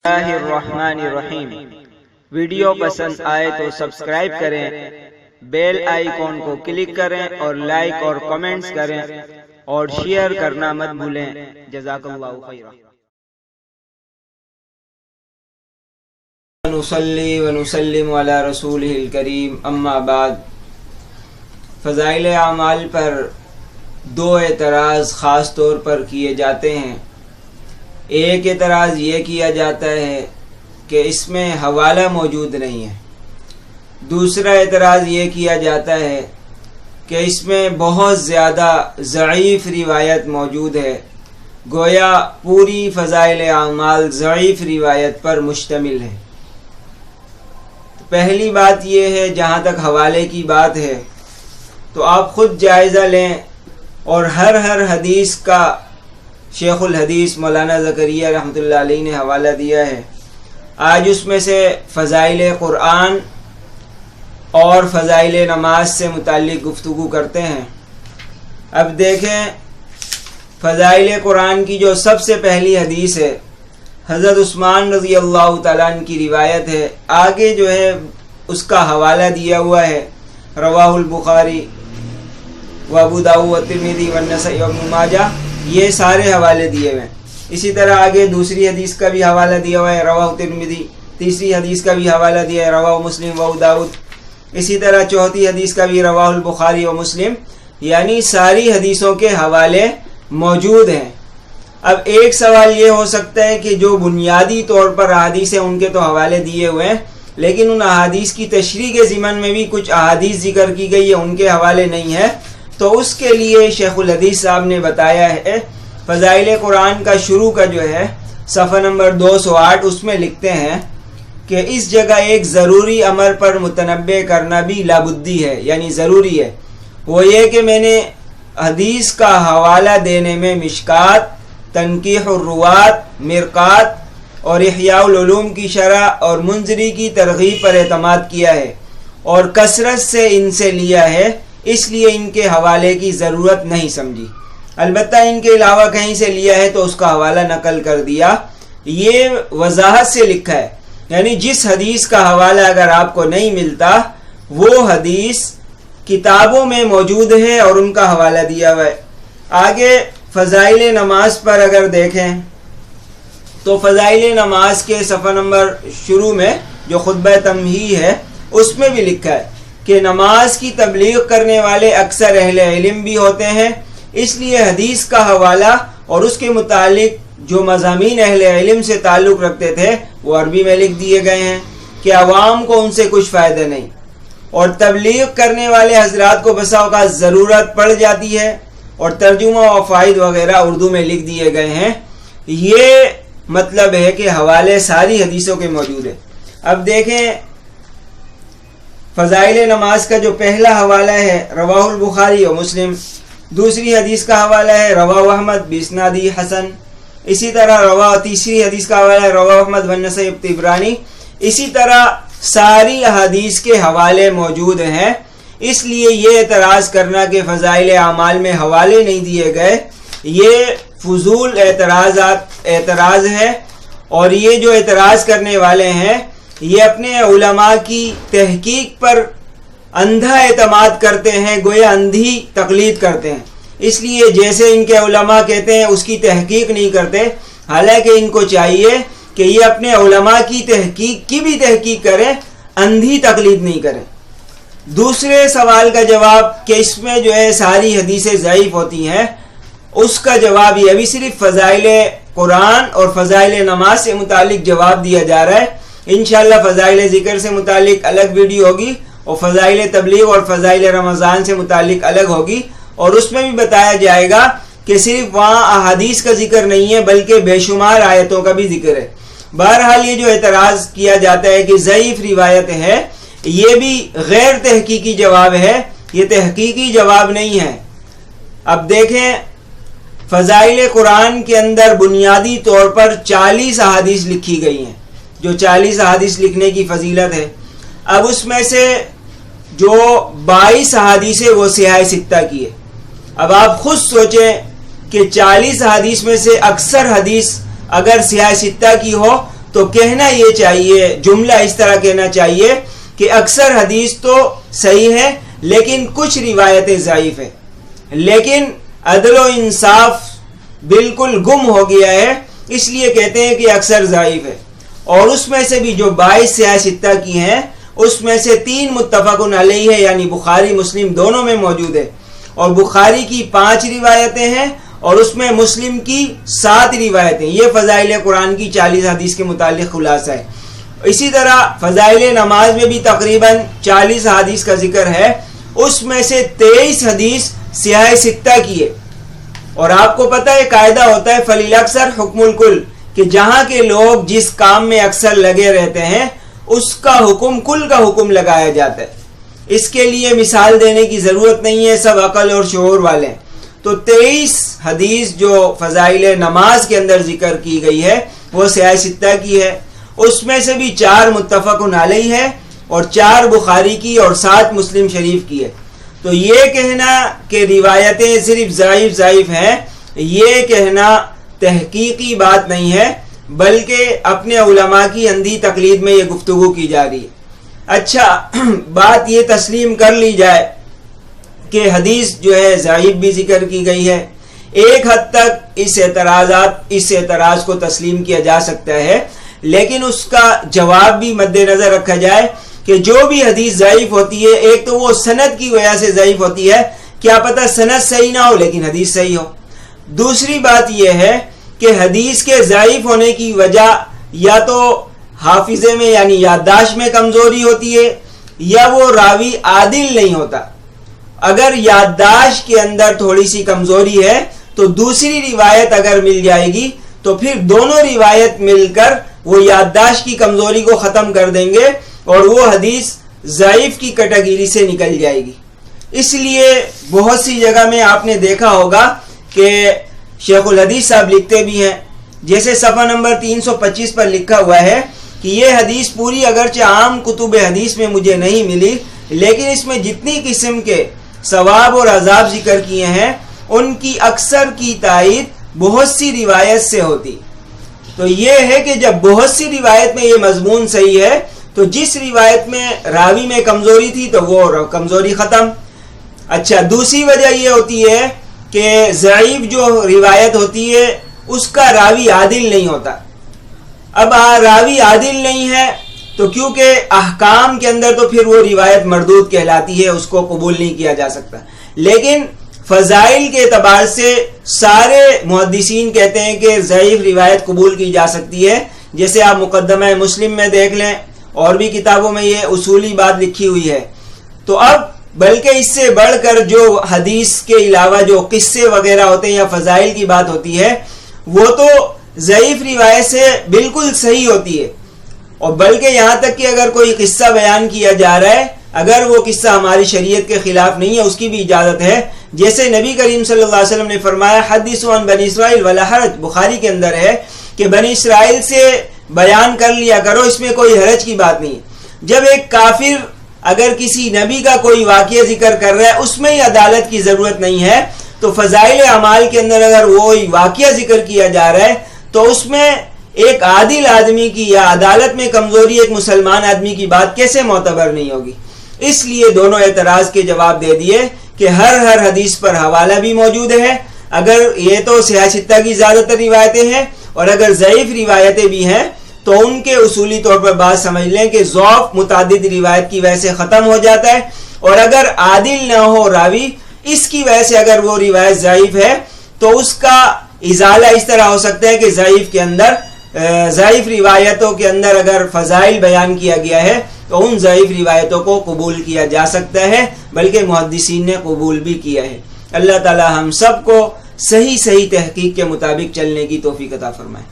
اللہ الرحمن الرحیم۔ ویڈیو پسند آئے تو سبسکرائب کریں، بیل آئیکن کو کلک کریں اور لائک اور کمنٹس کریں اور شیئر کرنا مت بھولیں۔ جزاک اللہ خیرا۔ نصلی ونسلم علی رسولہ الکریم، اما بعد۔ فضائل اعمال پر دو اعتراض خاص طور پر کیے جاتے ہیں۔ ایک اعتراض یہ کیا جاتا ہے کہ اس میں حوالہ موجود نہیں ہے۔ دوسرا اعتراض یہ کیا جاتا ہے کہ اس میں بہت زیادہ ضعیف روایت موجود ہے، گویا پوری فضائل اعمال ضعیف روایت پر مشتمل ہے۔ پہلی بات یہ ہے، جہاں تک حوالے کی بات ہے تو آپ خود جائزہ لیں اور ہر حدیث کا شیخ الحدیث مولانا زکریا رحمۃ اللہ علیہ نے حوالہ دیا ہے۔ آج اس میں سے فضائل قرآن اور فضائل نماز سے متعلق گفتگو کرتے ہیں۔ اب دیکھیں، فضائل قرآن کی جو سب سے پہلی حدیث ہے، حضرت عثمان رضی اللہ تعالیٰ عنہ کی روایت ہے۔ آگے جو ہے اس کا حوالہ دیا ہوا ہے، رواہ البخاری و ابو داؤد و ترمذی و نسائی و ابن ماجہ، یہ سارے حوالے دیے ہوئے ہیں۔ اسی طرح آگے دوسری حدیث کا بھی حوالہ دیا ہوا ہے، رواہ ترمذی۔ تیسری حدیث کا بھی حوالہ دیا ہے، رواہ مسلم و ابو داؤد۔ اسی طرح چوتھی حدیث کا بھی رواہ البخاری و مسلم، یعنی ساری حدیثوں کے حوالے موجود ہیں۔ اب ایک سوال یہ ہو سکتا ہے کہ جو بنیادی طور پر احادیث ہیں ان کے تو حوالے دیے ہوئے ہیں، لیکن ان احادیث کی تشریح کے ضمن میں بھی کچھ احادیث ذکر کی گئی ہے، ان کے حوالے نہیں ہیں۔ تو اس کے لیے شیخ الحدیث صاحب نے بتایا ہے، فضائل قرآن کا شروع کا جو ہے صفحہ نمبر 208، اس میں لکھتے ہیں کہ اس جگہ ایک ضروری امر پر متنبہ کرنا بھی لابدی ہے، یعنی ضروری ہے۔ وہ یہ کہ میں نے حدیث کا حوالہ دینے میں مشکات، تنقیح الروات، مرقات اور احیاء العلوم کی شرح اور منذری کی ترغیب پر اعتماد کیا ہے اور کثرت سے ان سے لیا ہے، اس لیے ان کے حوالے کی ضرورت نہیں سمجھی۔ البتہ ان کے علاوہ کہیں سے لیا ہے تو اس کا حوالہ نقل کر دیا۔ یہ وضاحت سے لکھا ہے، یعنی جس حدیث کا حوالہ اگر آپ کو نہیں ملتا، وہ حدیث کتابوں میں موجود ہے اور ان کا حوالہ دیا ہوا ہے۔ آگے فضائل نماز پر اگر دیکھیں تو فضائل نماز کے صفحہ نمبر شروع میں جو خطبہ تمہید ہے، اس میں بھی لکھا ہے کہ نماز کی تبلیغ کرنے والے اکثر اہل علم بھی ہوتے ہیں، اس لیے حدیث کا حوالہ اور اس کے متعلق جو مضامین اہل علم سے تعلق رکھتے تھے وہ عربی میں لکھ دیے گئے ہیں کہ عوام کو ان سے کچھ فائدہ نہیں، اور تبلیغ کرنے والے حضرات کو بسا اوقات ضرورت پڑ جاتی ہے، اور ترجمہ و فائد وغیرہ اردو میں لکھ دیے گئے ہیں۔ یہ مطلب ہے کہ حوالے ساری حدیثوں کے موجود ہیں۔ اب دیکھیں، فضائل نماز کا جو پہلا حوالہ ہے رواہ البخاری و مسلم، دوسری حدیث کا حوالہ ہے رواہ احمد باسنادی حسن، اسی طرح تیسری حدیث کا حوالہ ہے رواہ احمد بن نسائی طبرانی۔ اسی طرح ساری احادیث کے حوالے موجود ہیں۔ اس لیے یہ اعتراض کرنا کہ فضائل اعمال میں حوالے نہیں دیے گئے، یہ فضول اعتراض ہے، اور یہ جو اعتراض کرنے والے ہیں یہ اپنے علماء کی تحقیق پر اندھا اعتماد کرتے ہیں، گویا اندھی تقلید کرتے ہیں۔ اس لیے جیسے ان کے علماء کہتے ہیں اس کی تحقیق نہیں کرتے، حالانکہ ان کو چاہیے کہ یہ اپنے علماء کی تحقیق کی بھی تحقیق کریں، اندھی تقلید نہیں کریں۔ دوسرے سوال کا جواب کہ اس میں جو ہے ساری حدیثیں ضعیف ہوتی ہیں، اس کا جواب یہ ابھی صرف فضائل قرآن اور فضائل نماز سے متعلق جواب دیا جا رہا ہے۔ انشاءاللہ فضائل ذکر سے متعلق الگ ویڈیو ہوگی، اور فضائل تبلیغ اور فضائل رمضان سے متعلق الگ ہوگی، اور اس میں بھی بتایا جائے گا کہ صرف وہاں احادیث کا ذکر نہیں ہے بلکہ بے شمار آیتوں کا بھی ذکر ہے۔ بہرحال یہ جو اعتراض کیا جاتا ہے کہ ضعیف روایت ہے، یہ بھی غیر تحقیقی جواب ہے، یہ تحقیقی جواب نہیں ہے۔ اب دیکھیں، فضائل قرآن کے اندر بنیادی طور پر 40 احادیث لکھی گئی ہیں، جو 40 احادیث لکھنے کی فضیلت ہے۔ اب اس میں سے جو 22 احادیث ہے وہ سیاہ ستہ کی ہے۔ اب آپ خود سوچیں کہ 40 احادیث میں سے اکثر حدیث اگر سیاہ ستہ کی ہو تو کہنا یہ چاہیے، جملہ اس طرح کہنا چاہیے کہ اکثر حدیث تو صحیح ہے لیکن کچھ روایتیں ضعیف ہیں، لیکن عدل و انصاف بالکل گم ہو گیا ہے، اس لیے کہتے ہیں کہ اکثر ضعیف ہے۔ اور اس میں سے بھی جو 22 سیاہ ستہ کی ہیں اس میں سے 3 متفق علیہ ہے، یعنی بخاری مسلم دونوں میں موجود ہے، اور بخاری کی 5 روایتیں ہیں اور اس میں مسلم کی 7 روایتیں۔ یہ فضائل قرآن کی 40 حدیث کے متعلق خلاصہ ہے۔ اسی طرح فضائل نماز میں بھی تقریباً 40 حدیث کا ذکر ہے، اس میں سے 23 حدیث سیاہ ستہ کی ہے۔ اور آپ کو پتہ ہے قاعدہ ہوتا ہے فلیل اکثر حکم الکل، کہ جہاں کے لوگ جس کام میں اکثر لگے رہتے ہیں اس کا حکم کل کا حکم لگایا جاتا ہے۔ اس کے لیے مثال دینے کی ضرورت نہیں ہے، سب عقل اور شعور والے ہیں۔ تو 23 حدیث جو فضائل نماز کے اندر ذکر کی گئی ہے وہ سیاہ ستہ کی ہے، اس میں سے بھی 4 متفق علیہ ہے اور 4 بخاری کی اور 7 مسلم شریف کی ہے۔ تو یہ کہنا کہ روایتیں صرف ضعیف ہیں، یہ کہنا تحقیقی بات نہیں ہے، بلکہ اپنے علماء کی اندھی تقلید میں یہ گفتگو کی جا رہی ہے۔ اچھا، بات یہ تسلیم کر لی جائے کہ حدیث جو ہے ضعیف بھی ذکر کی گئی ہے، ایک حد تک اس اعتراض کو تسلیم کیا جا سکتا ہے، لیکن اس کا جواب بھی مد نظر رکھا جائے کہ جو بھی حدیث ضعیف ہوتی ہے، ایک تو وہ سند کی وجہ سے ضعیف ہوتی ہے، کیا پتہ سند صحیح نہ ہو لیکن حدیث صحیح ہو۔ دوسری بات یہ ہے کہ حدیث کے ضعیف ہونے کی وجہ یا تو حافظے میں یعنی یادداشت میں کمزوری ہوتی ہے یا وہ راوی عادل نہیں ہوتا۔ اگر یادداشت کے اندر تھوڑی سی کمزوری ہے تو دوسری روایت اگر مل جائے گی تو پھر دونوں روایت مل کر وہ یادداشت کی کمزوری کو ختم کر دیں گے اور وہ حدیث ضعیف کی کیٹیگری سے نکل جائے گی۔ اس لیے بہت سی جگہ میں آپ نے دیکھا ہوگا کہ شیخ الحدیث صاحب لکھتے بھی ہیں، جیسے صفحہ نمبر 325 پر لکھا ہوا ہے کہ یہ حدیث پوری اگرچہ عام کتب حدیث میں مجھے نہیں ملی، لیکن اس میں جتنی قسم کے ثواب اور عذاب ذکر کیے ہیں ان کی اکثر کی تائید بہت سی روایت سے ہوتی۔ تو یہ ہے کہ جب بہت سی روایت میں یہ مضمون صحیح ہے تو جس روایت میں راوی میں کمزوری تھی تو وہ کمزوری ختم۔ اچھا، دوسری وجہ یہ ہوتی ہے کہ ضعیف جو روایت ہوتی ہے اس کا راوی عادل نہیں ہوتا۔ اب راوی عادل نہیں ہے تو کیونکہ احکام کے اندر تو پھر وہ روایت مردود کہلاتی ہے، اس کو قبول نہیں کیا جا سکتا، لیکن فضائل کے اعتبار سے سارے محدثین کہتے ہیں کہ ضعیف روایت قبول کی جا سکتی ہے۔ جیسے آپ مقدمہ مسلم میں دیکھ لیں، اور بھی کتابوں میں یہ اصولی بات لکھی ہوئی ہے۔ تو اب بلکہ اس سے بڑھ کر جو حدیث کے علاوہ جو قصے وغیرہ ہوتے ہیں یا فضائل کی بات ہوتی ہے وہ تو ضعیف روایت سے بالکل صحیح ہوتی ہے، اور بلکہ یہاں تک کہ اگر کوئی قصہ بیان کیا جا رہا ہے، اگر وہ قصہ ہماری شریعت کے خلاف نہیں ہے اس کی بھی اجازت ہے۔ جیسے نبی کریم صلی اللہ علیہ وسلم نے فرمایا حدیثوا عن بنی اسرائیل ولا حرج، بخاری کے اندر ہے کہ بنی اسرائیل سے بیان کر لیا کرو، اس میں کوئی حرج کی بات نہیں۔ جب ایک کافر اگر کسی نبی کا کوئی واقعہ ذکر کر رہا ہے اس میں ہی عدالت کی ضرورت نہیں ہے، تو فضائل اعمال کے اندر اگر وہ واقعہ ذکر کیا جا رہا ہے تو اس میں ایک عادل آدمی کی یا عدالت میں کمزوری ایک مسلمان آدمی کی بات کیسے معتبر نہیں ہوگی؟ اس لیے دونوں اعتراض کے جواب دے دیے کہ ہر حدیث پر حوالہ بھی موجود ہے، اگر یہ تو سیاہ ستہ کی زیادہ تر روایتیں ہیں، اور اگر ضعیف روایتیں بھی ہیں تو ان کے اصولی طور پر بات سمجھ لیں کہ ضعف متعدد روایت کی وجہ سے ختم ہو جاتا ہے، اور اگر عادل نہ ہو راوی، اس کی وجہ سے اگر وہ روایت ضعیف ہے تو اس کا ازالہ اس طرح ہو سکتا ہے کہ ضعیف روایتوں کے اندر اگر فضائل بیان کیا گیا ہے تو ان ضعیف روایتوں کو قبول کیا جا سکتا ہے، بلکہ محدثین نے قبول بھی کیا ہے۔ اللہ تعالی ہم سب کو صحیح تحقیق کے مطابق چلنے کی توفیق عطا فرمائے۔